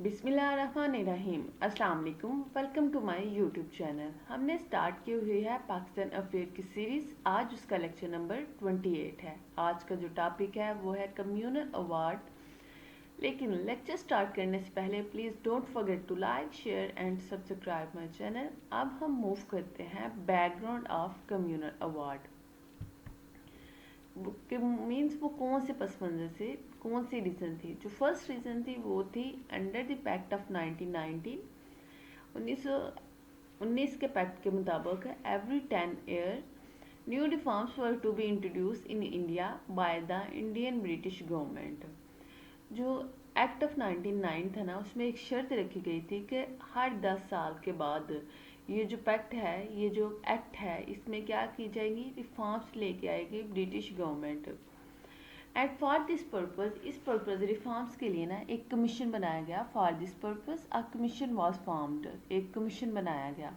बिस्मिल्लाहिर्रहमानिर्रहीम। अस्सलाम वालेकुम। Welcome to my YouTube channel. हमने स्टार्ट की हुई है पाकिस्तान अफेयर की सीरीज़। आज उसका लेक्चर नंबर 28 है। आज का जो टॉपिक है वो है कम्युनल अवार्ड। लेकिन लेक्चर स्टार्ट करने से पहले please don't forget to like, share and subscribe my channel. अब हम मूव करते हैं background of communal award. Means वो कौन से पस मंज़र से, कौन सी रीज़न थी। जो फर्स्ट रीज़न थी वो थी अंडर द पैक्ट ऑफ 1919, 1919 के पैक्ट के मुताबिक every 10 year new reforms were to be introduced in India by the Indian British government. जो एक्ट ऑफ 1909 था ना, उसमें एक शर्त रखी गई थी कि हर 10 साल के बाद ये जो पैक्ट है, ये जो एक्ट है, इसमें क्या की जाएंगी, रिफॉर्म्स लेके आएगी British government. And for this purpose, इस पर्पज रिफॉर्म्स के लिए ना एक कमीशन बनाया गया। For this purpose a commission was formed, एक कमीशन बनाया गया।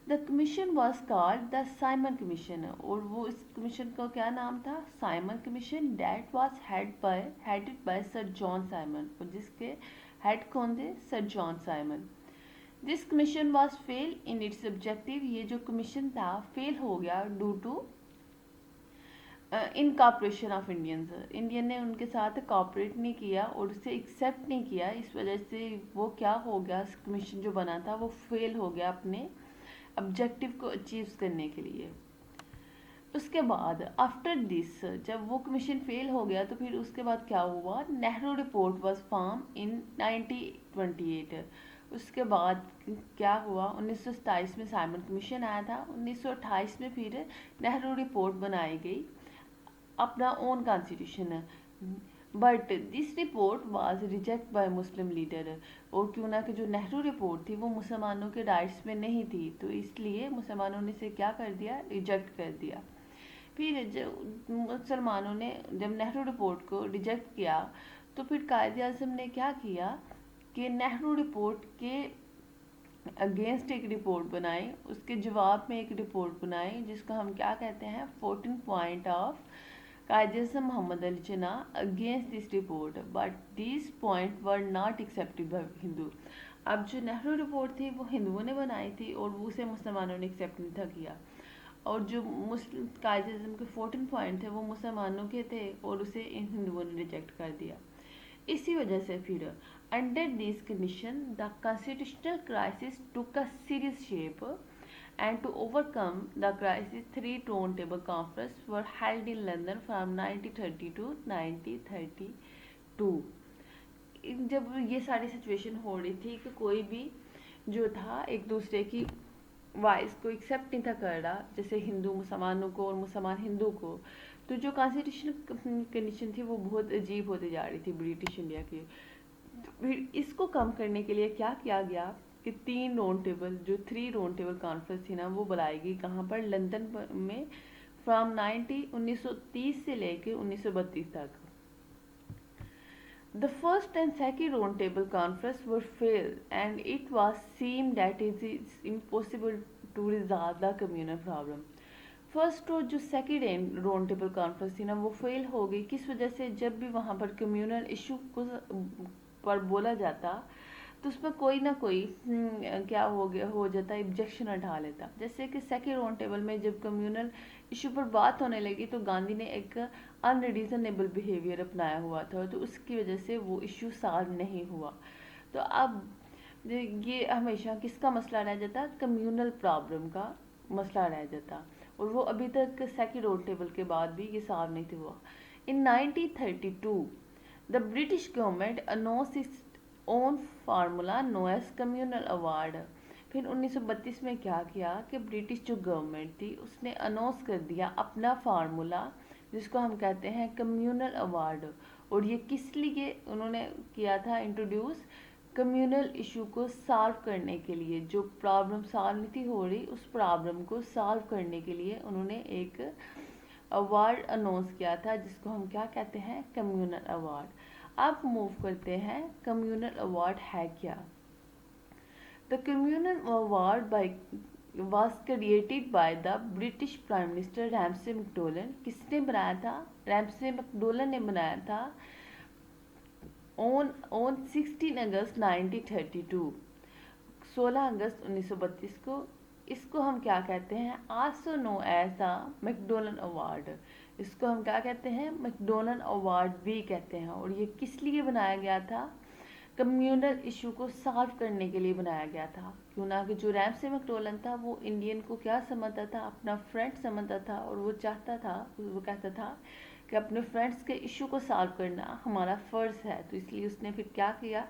The commission was called the Simon commission, और वो इस कमीशन का क्या नाम था, Simon commission. That was headed by sir John Simon, और जिसके हेड कौन थे, sir John Simon. This commission was fail in its objective, ये जो कमीशन था फेल हो गया due to in cooperation of Indians. Indian ने उनके साथ कॉपरेट नहीं किया और उसे एक्सेप्ट नहीं किया। इस वजह से वो क्या हो गया, कमीशन जो बना था वो फेल हो गया अपने ऑब्जेक्टिव को अचीव करने के लिए। उसके बाद आफ्टर दिस, जब वो कमीशन फेल हो गया तो फिर उसके बाद क्या हुआ, Nehru report was form in 1928। उसके बाद क्या हुआ, 1927 में साइमन कमीशन आया था। 1928 में फिर नेहरू रिपोर्ट बनाई गई, अपना own constitution. But this report was reject bye Muslim leader, और क्यों ना कि जो नेहरू रिपोर्ट थी वो मुसलमानों के राइट्स में नहीं थी, तो इसलिए मुसलमानों ने इसे क्या कर दिया, रिजेक्ट कर दिया। फिर जब मुसलमानों ने जब नेहरू रिपोर्ट को रिजेक्ट किया, तो फिर कायदे आज़म ने क्या किया कि नेहरू रिपोर्ट के अगेंस्ट एक रिपोर्ट बनाई, उसके जवाब में एक रिपोर्ट बनाई, जिसको हम क्या कहते हैं, 14 point of Quaid-e-Azam Mohammad Ali Jinnah against this report, but this point were not accepted by Hindu. अब जो नेहरू रिपोर्ट थी वो हिंदुओं ने बनाई थी और वो उसे मुसलमानों ने एक्सेप्ट नहीं था किया, और जो मुस्लिम कायदे-ए-आज़म के 14 पॉइंट थे वो मुसलमानों के थे और उसे इन हिंदुओं ने रिजेक्ट कर दिया। इसी वजह से फिर under this condition the constitutional crisis took a serious shape, and to overcome the crisis 3 roundtable conferences were held in London from 1930 to 1932। जब ये सारी सिचुएशन हो रही थी कि कोई भी जो था एक दूसरे की वॉइस को एक्सेप्ट नहीं था कर रहा, जैसे हिंदू मुसलमानों को और मुसलमान हिंदू को, तो जो कॉन्स्टिट्यूशनल कंडीशन थी वो बहुत अजीब होती जा रही थी ब्रिटिश इंडिया की। तो फिर इसको कम करने के लिए क्या किया गया कि 3 राउंड टेबल, जो 3 राउंड टेबल कॉन्फ्रेंस थी ना, वो बुलाई गई। कहाँ पर, लंदन में, फ्रॉम 1930 से लेके 1932 तक। The first and second roundtable conference were failed, and it was seemed that it is impossible to resolve the communal problem। First और जो सेकेंड राउंड टेबल कॉन्फ्रेंस थी ना, वो फेल हो गई। किस वजह से, जब भी वहाँ पर कम्युनल इशू को पर बोला जाता तो उसमें कोई ना कोई क्या हो गया, हो जाता, ऑब्जेक्शन उठा लेता। जैसे कि सेकेंड राउंड टेबल में जब कम्युनल इशू पर बात होने लगी तो गांधी ने एक अनरीजनेबल बिहेवियर अपनाया हुआ था, तो उसकी वजह से वो इशू सॉल्व नहीं हुआ। तो अब ये हमेशा किसका मसला रह जाता, कम्युनल प्रॉब्लम का मसला रह जाता, और वो अभी तक सेकेंड राउंड टेबल के बाद भी ये सॉल्व नहीं हुआ। In 1932 the British government announced its own formula known as communal award. फिर 1932 में क्या किया कि ब्रिटिश जो गवर्नमेंट थी उसने अनाउंस कर दिया अपना फार्मूला, जिसको हम कहते हैं कम्युनल अवार्ड। और ये किस लिए उन्होंने किया था इंट्रोड्यूस, कम्युनल इशू को सॉल्व करने के लिए। जो प्रॉब्लम सॉल्व नहीं थी हो रही, उस प्रॉब्लम को सॉल्व करने के लिए उन्होंने एक अवार्ड अनाउंस किया था, जिसको हम क्या कहते हैं, कम्युनल अवार्ड। अब मूव करते हैं कम्युनल अवार्ड है क्या। The communal award by was created by the British Prime Minister Ramsay MacDonald. किसने बनाया था, रैमसे मैकडोलन ने बनाया था ऑन 16 अगस्त 1932, 16 अगस्त 1932 को, इसको हम क्या कहते हैं, also known as a MacDonald award. इसको हम क्या कहते हैं, मैकडोनल्ड अवार्ड भी कहते हैं। और ये किस लिए बनाया गया था, कम्युनल इशू को सॉल्व करने के लिए बनाया गया था। क्यों ना कि जो रैमसे मैकडोनल्ड था वो इंडियन को क्या समझता था, अपना फ्रेंड समझता था, और वो चाहता था, वो कहता था कि अपने फ्रेंड्स के इशू को सॉल्व करना हमारा फ़र्ज़ है। तो इसलिए उसने फिर क्या किया,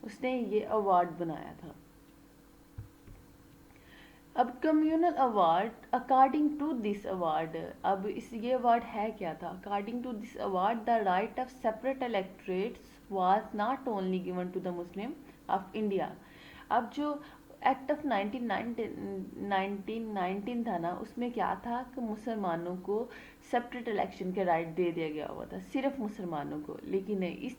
उसने ये अवार्ड बनाया था। अब communal award, according to this award, अब इस ये अवार्ड है क्या था, according to this award the right of separate electorates was not only given to the Muslim of India. अब जो एक्ट ऑफ 1919 था ना, उसमें क्या था कि मुसलमानों को सेपरेट इलेक्शन के राइट दे दिया गया हुआ था, सिर्फ मुसलमानों को। लेकिन इस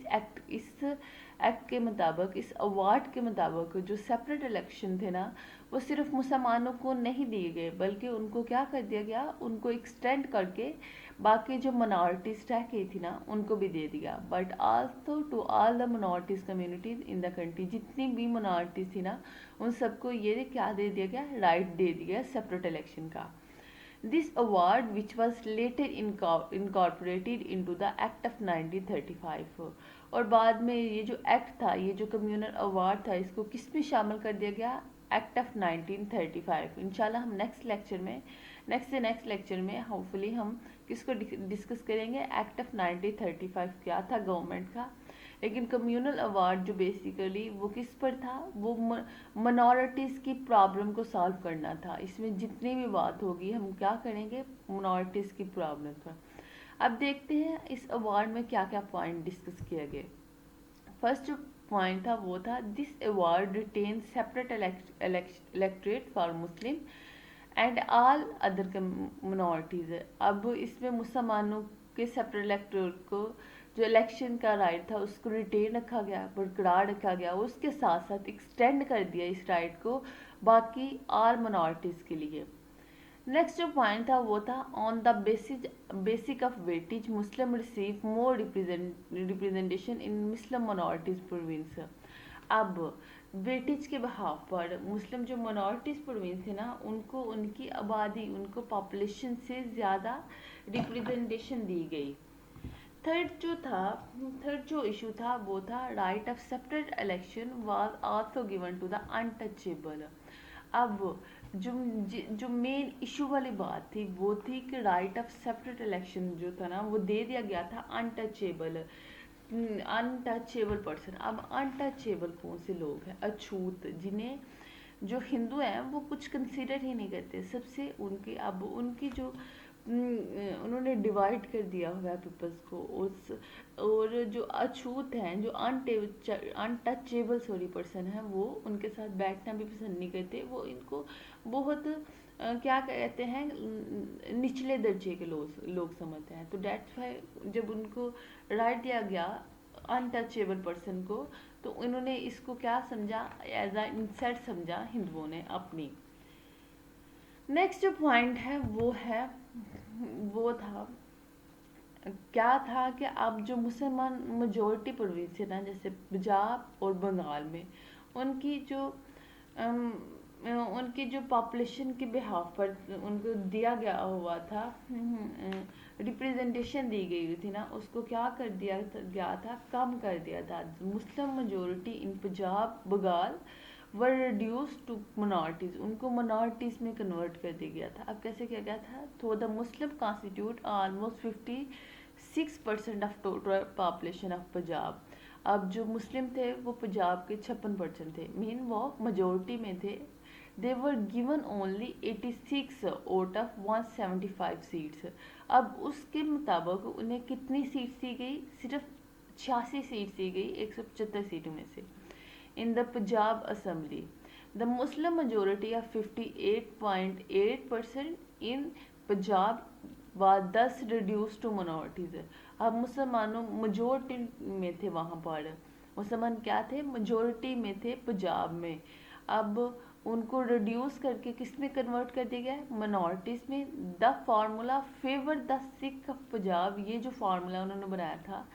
एक्ट के मुताबिक, इस अवार्ड के मुताबिक, जो सेपरेट इलेक्शन थे ना, वो सिर्फ मुसलमानों को नहीं दिए गए, बल्कि उनको क्या कर दिया गया, उनको एक्सटेंड करके बाकी जो मिनॉरिटीज रह गई थी ना, उनको भी दे दिया। But also to all the minorities communities in the country, जितनी भी मिनॉरिटीज थी ना, उन सबको ये क्या दे दिया गया, राइट दे दिया सेपरेट इलेक्शन का। This award which was later incorporated into the act of 1935। और बाद में ये जो एक्ट था, ये जो कम्युनल अवार्ड था, इसको किस में शामिल कर दिया गया, एक्ट ऑफ 1935। इंशाल्लाह हम नेक्स्ट लेक्चर में होपफुली हम किसको डिस्कस करेंगे, एक्ट ऑफ 1935 क्या था गवर्नमेंट का। लेकिन कम्युनल अवार्ड जो बेसिकली वो किस पर था, वो मिनॉरिटीज़ की प्रॉब्लम को सॉल्व करना था। इसमें जितनी भी बात होगी हम क्या करेंगे, मिनॉरिटीज़ की प्रॉब्लम पर। अब देखते हैं इस अवार्ड में क्या क्या पॉइंट डिस्कस किए गए। फर्स्ट जो पॉइंट था वो था, this award retain separate electorate for Muslim and all other minorities. अब इसमें मुसलमानों के सेपरेट इलेक्टोरेट को जो इलेक्शन का राइट था उसको रिटेन रखा गया, बरकरार रखा गया, उसके साथ साथ एक्सटेंड कर दिया इस राइट को बाकी ऑल मिनॉरिटीज़ के लिए। नेक्स्ट जो पॉइंट था वो था, on the basic of weightage Muslim receive more representation in Muslim minorities province. अब वेटेज के बहाव पर मुस्लिम जो मिनॉरिटीज प्रोविंस है ना, उनको उनकी आबादी, उनको पॉपुलेशन से ज़्यादा रिप्रेजेंटेशन दी गई। थर्ड जो इशू था वो था, right of separate election was also given to the untouchable. अब जो मेन इशू वाली बात थी वो थी कि राइट ऑफ सेपरेट इलेक्शन जो था ना, वो दे दिया गया था अनटचेबल पर्सन। अब अनटचेबल कौन से लोग हैं, अछूत, जिन्हें जो हिंदू हैं वो कुछ कंसीडर ही नहीं करते सबसे, उनके अब उनकी जो उन्होंने डिवाइड कर दिया हुआ है पीपल्स को। और जो अछूत हैं, जो अनटचेबल पर्सन है, वो उनके साथ बैठना भी पसंद नहीं करते। वो इनको बहुत क्या कहते हैं, निचले दर्जे के लोग समझते हैं। तो डेट्स वाई जब उनको राइट दिया गया अनटचेबल पर्सन को, तो उन्होंने इसको क्या समझा, एज अ इंसल्ट समझा हिंदुओं ने अपनी। नेक्स्ट जो पॉइंट है वो था क्या था कि अब जो मुसलमान मेजोरिटी प्रोविंस है ना, जैसे पंजाब और बंगाल में, उनकी जो पॉपुलेशन के बिहाफ पर उनको दिया गया हुआ था, रिप्रेजेंटेशन दी गई थी ना, उसको क्या कर दिया गया था, कम कर दिया था। Muslim majority in Punjab Bengal were reduce to minorities, उनको मिनॉरिटीज़ में कन्वर्ट कर दिया गया था। अब कैसे किया गया था, तो the Muslim constitute almost 56% of total population of Punjab. अब जो मुस्लिम थे वो पंजाब के 56% थे, मीन वो मेजोरिटी में थे। They were given only 86 out of 175 seats. अब उसके मुताबिक उन्हें कितनी सीट्स दी गई, सिर्फ 86 सीट्स दी गई 175 सीटों में से। In the Punjab Assembly, the Muslim majority of 58.8% in Punjab was thus reduced to minorities. अब मुसलमानों मेजोरिटी में थे, वहाँ पर मुसलमान क्या थे, मेजोरिटी में थे पंजाब में। अब उनको रिड्यूस करके किस में कन्वर्ट कर दिया गया, मिनॉरिटीज़ में। The formula favour the Sikh of Punjab, ये जो फार्मूला उन्होंने बनाया था,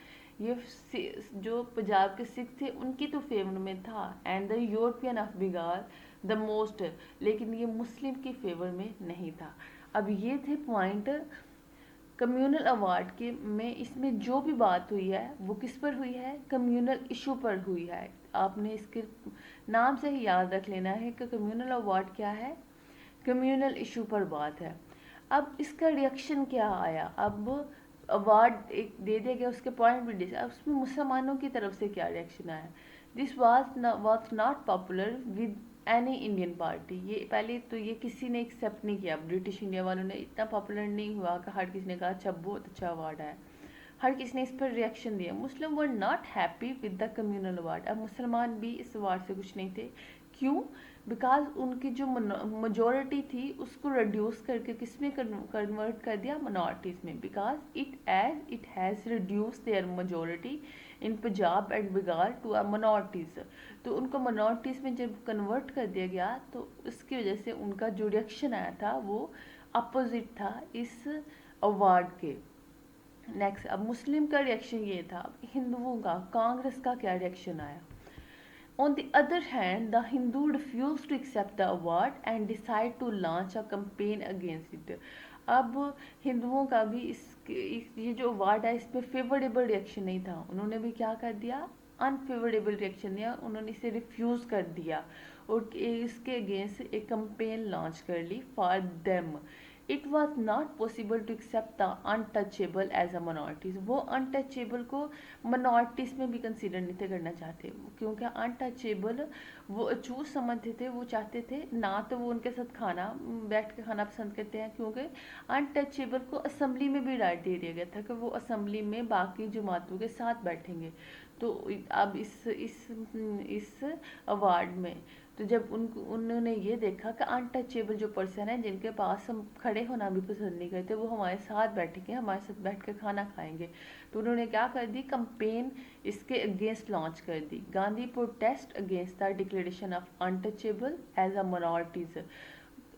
जो पंजाब के सिख थे उनकी तो फेवर में था, and the European of Bengal the most, लेकिन ये मुस्लिम की फेवर में नहीं था। अब ये थे पॉइंट कम्युनल अवार्ड के में। इसमें जो भी बात हुई है वो किस पर हुई है, कम्युनल इशू पर हुई है। आपने इसके नाम से ही याद रख लेना है कि कम्युनल अवार्ड क्या है, कम्युनल इशू पर बात है। अब इसका रिएक्शन क्या आया, अब अवार्ड एक दे दिया गया, उसके पॉइंट भी डिस, अब उसमें मुसलमानों की तरफ से क्या रिएक्शन आया। This was not popular with any Indian party. ये पहले तो ये किसी ने एक्सेप्ट नहीं किया, ब्रिटिश इंडिया वालों ने, इतना पॉपुलर नहीं हुआ कि हर किसी ने कहा अच्छा बहुत अच्छा अवार्ड है, हर किसी ने इस पर रिएक्शन दिया। Muslim were not happy with the communal award. अब मुसलमान भी इस अवार्ड से कुछ नहीं थे। क्यों? बिकॉज उनकी जो मेजोरिटी थी उसको रिड्यूस करके किस में कन्वर्ट कर दिया, मिनॉरिटीज़ में। Because it has reduce their majority in Punjab and Bengal to are minorities. तो उनको मिनॉरिटीज़ में जब कन्वर्ट कर दिया गया तो उसकी वजह से उनका जो रिएक्शन आया था वो अपोजिट था इस अवार्ड के। नेक्स्ट, अब मुस्लिम का रिएक्शन ये था। हिंदुओं का, कांग्रेस का क्या रिएक्शन आया। On the other hand, the Hindu refused to accept the award and decided to launch a campaign against it. अब हिंदुओं का भी ये जो अवार्ड है इसमें फेवरेबल रिएक्शन नहीं था। उन्होंने भी क्या कर दिया, अनफेवरेबल रिएक्शन दिया, उन्होंने इसे रिफ्यूज़ कर दिया और इसके अगेंस्ट एक कंपेन लॉन्च कर ली for them. It was not possible to accept the untouchable as a minorities. वो अनटचेबल को मिनॉरिटीज़ में भी कंसिडर नहीं थे करना चाहते, क्योंकि अनटचेबल वो अछूत समझते थे। वो चाहते थे ना तो वो उनके साथ खाना बैठ के खाना पसंद करते हैं, क्योंकि अनटचेबल को असम्बली में भी राइट दे दिया गया था कि वो असम्बली में बाकी जमातों के साथ बैठेंगे। तो अब इस अवार्ड में तो जब उन्होंने ये देखा कि अनटचेबल जो पर्सन है जिनके पास हम खड़े होना भी पसंद नहीं करते, वो हमारे साथ बैठेंगे, हमारे साथ बैठ कर खाना खाएंगे, तो उन्होंने क्या कर दी, कंपेन इसके अगेंस्ट लॉन्च कर दी। Gandhi protest against the declaration of untouchable as a minorities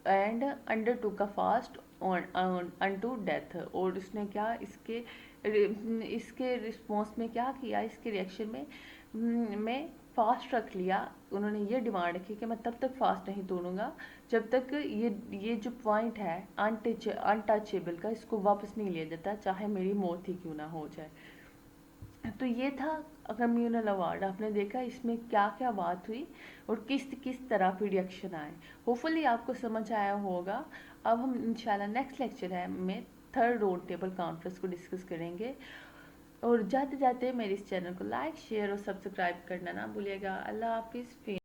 and undertook का फास्ट अनटू डेथ। और उसने क्या इसके रिस्पॉन्स में क्या किया, इसके रिएक्शन में फास्ट रख लिया। उन्होंने ये डिमांड रखी कि मैं तब तक फास्ट नहीं तोड़ूंगा जब तक ये जो पॉइंट है अनटचेबल का, इसको वापस नहीं लिया जाता, चाहे मेरी मौत ही क्यों ना हो जाए। तो ये था कम्युनल अवार्ड। आपने देखा इसमें क्या क्या बात हुई और किस किस तरह के रिएक्शन आए। होपफुली आपको समझ आया होगा। अब हम इंशाल्लाह नेक्स्ट लेक्चर है में थर्ड राउंड टेबल कॉन्फ्रेंस को डिस्कस करेंगे। और जाते जाते मेरे इस चैनल को लाइक, शेयर और सब्सक्राइब करना ना भूलिएगा। अल्लाह हाफिज़।